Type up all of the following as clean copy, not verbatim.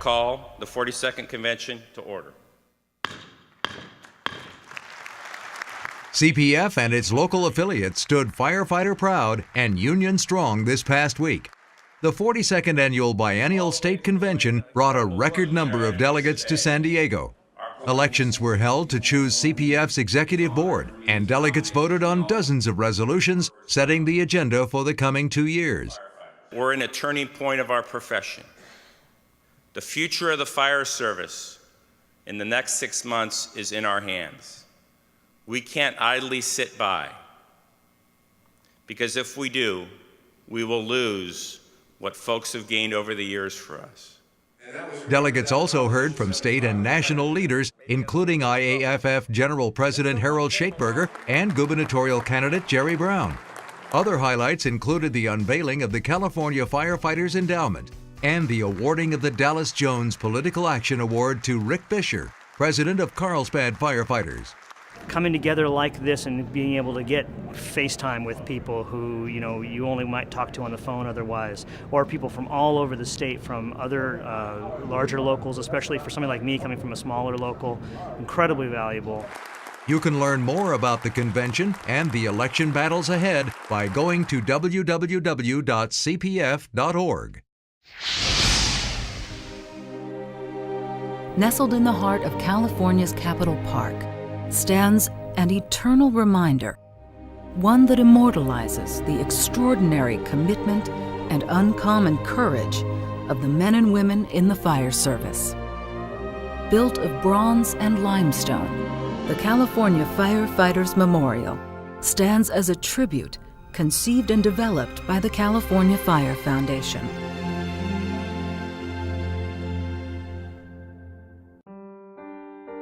call the 42nd Convention to order. CPF and its local affiliates stood firefighter proud and union strong this past week. The 42nd Annual Biennial State Convention brought a record number of delegates to San Diego. Elections were held to choose CPF's executive board, and delegates voted on dozens of resolutions setting the agenda for the coming 2 years. We're in a turning point of our profession. The future of the fire service in the next 6 months is in our hands. We can't idly sit by, because if we do, we will lose what folks have gained over the years for us. Delegates also heard from state and national leaders, including IAFF General President Harold Schaitberger and gubernatorial candidate Jerry Brown. Other highlights included the unveiling of the California Firefighters Endowment and the awarding of the Dallas Jones Political Action Award to Rick Fisher, president of Carlsbad Firefighters. Coming together like this and being able to get FaceTime with people who you only might talk to on the phone otherwise, or people from all over the state, from other larger locals, especially for somebody like me coming from a smaller local, incredibly valuable. You can learn more about the convention and the election battles ahead by going to www.cpf.org. Nestled in the heart of California's Capitol Park stands an eternal reminder, one that immortalizes the extraordinary commitment and uncommon courage of the men and women in the fire service. Built of bronze and limestone, the California Firefighters Memorial stands as a tribute conceived and developed by the California Fire Foundation.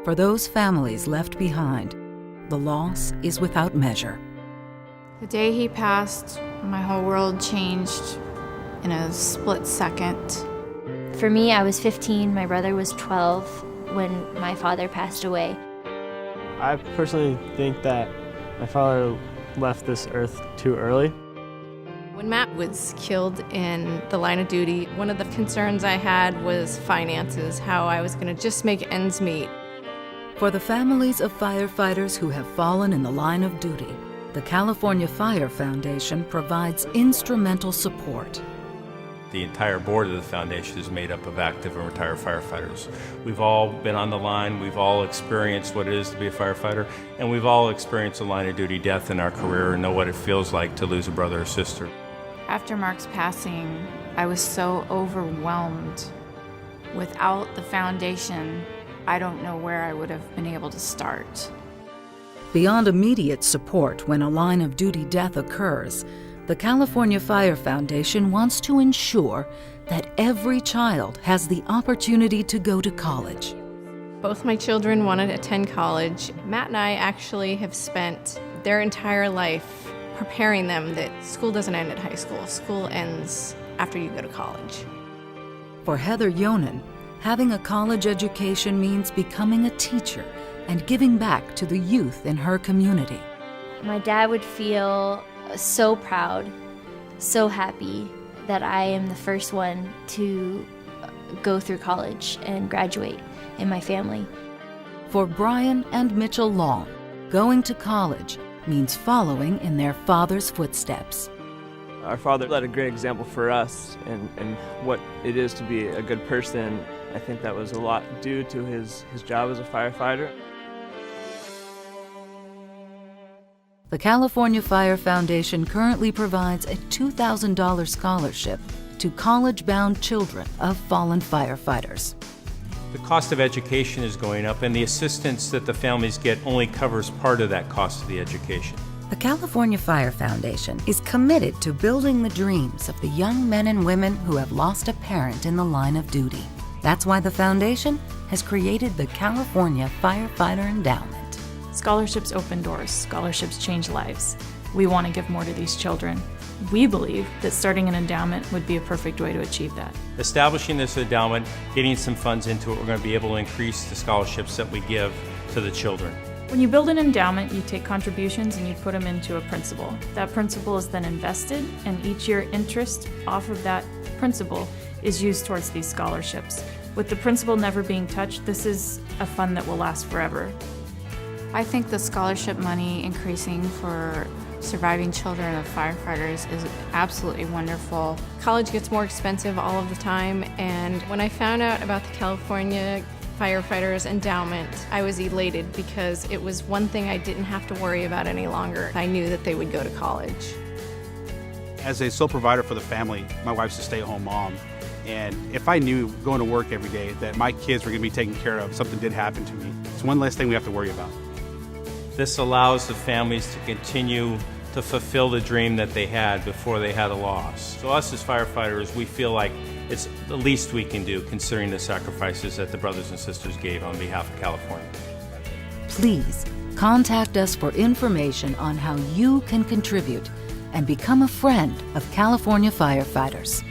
For those families left behind, the loss is without measure. The day he passed, my whole world changed in a split second. For me, I was 15, my brother was 12 when my father passed away. I personally think that my father left this earth too early. When Matt was killed in the line of duty, one of the concerns I had was finances, how I was going to just make ends meet. For the families of firefighters who have fallen in the line of duty, the California Fire Foundation provides instrumental support. The entire board of the foundation is made up of active and retired firefighters. We've all been on the line, we've all experienced what it is to be a firefighter, and we've all experienced a line of duty death in our career and know what it feels like to lose a brother or sister. After Mark's passing, I was so overwhelmed. Without the foundation, I don't know where I would have been able to start. Beyond immediate support when a line of duty death occurs, the California Fire Foundation wants to ensure that every child has the opportunity to go to college. Both my children want to attend college. Matt and I actually have spent their entire life preparing them that school doesn't end at high school. School ends after you go to college. For Heather Yonan, having a college education means becoming a teacher and giving back to the youth in her community. My dad would feel so proud, so happy that I am the first one to go through college and graduate in my family. For Brian and Mitchell Long, going to college means following in their father's footsteps. Our father led a great example for us and what it is to be a good person. I think that was a lot due to his job as a firefighter. The California Fire Foundation currently provides a $2,000 scholarship to college-bound children of fallen firefighters. The cost of education is going up, and the assistance that the families get only covers part of that cost of the education. The California Fire Foundation is committed to building the dreams of the young men and women who have lost a parent in the line of duty. That's why the foundation has created the California Firefighter Endowment. Scholarships open doors. Scholarships change lives. We want to give more to these children. We believe that starting an endowment would be a perfect way to achieve that. Establishing this endowment, getting some funds into it, we're going to be able to increase the scholarships that we give to the children. When you build an endowment, you take contributions and you put them into a principal. That principal is then invested, and each year interest off of that principal is used towards these scholarships. With the principal never being touched, this is a fund that will last forever. I think the scholarship money increasing for surviving children of firefighters is absolutely wonderful. College gets more expensive all of the time, and when I found out about the California Firefighters Endowment, I was elated because it was one thing I didn't have to worry about any longer. I knew that they would go to college. As a sole provider for the family, my wife's a stay-at-home mom, and if I knew going to work every day that my kids were going to be taken care of, something did happen to me, it's one less thing we have to worry about. This allows the families to continue to fulfill the dream that they had before they had a loss. So us as firefighters, we feel like it's the least we can do considering the sacrifices that the brothers and sisters gave on behalf of California. Please contact us for information on how you can contribute and become a friend of California firefighters.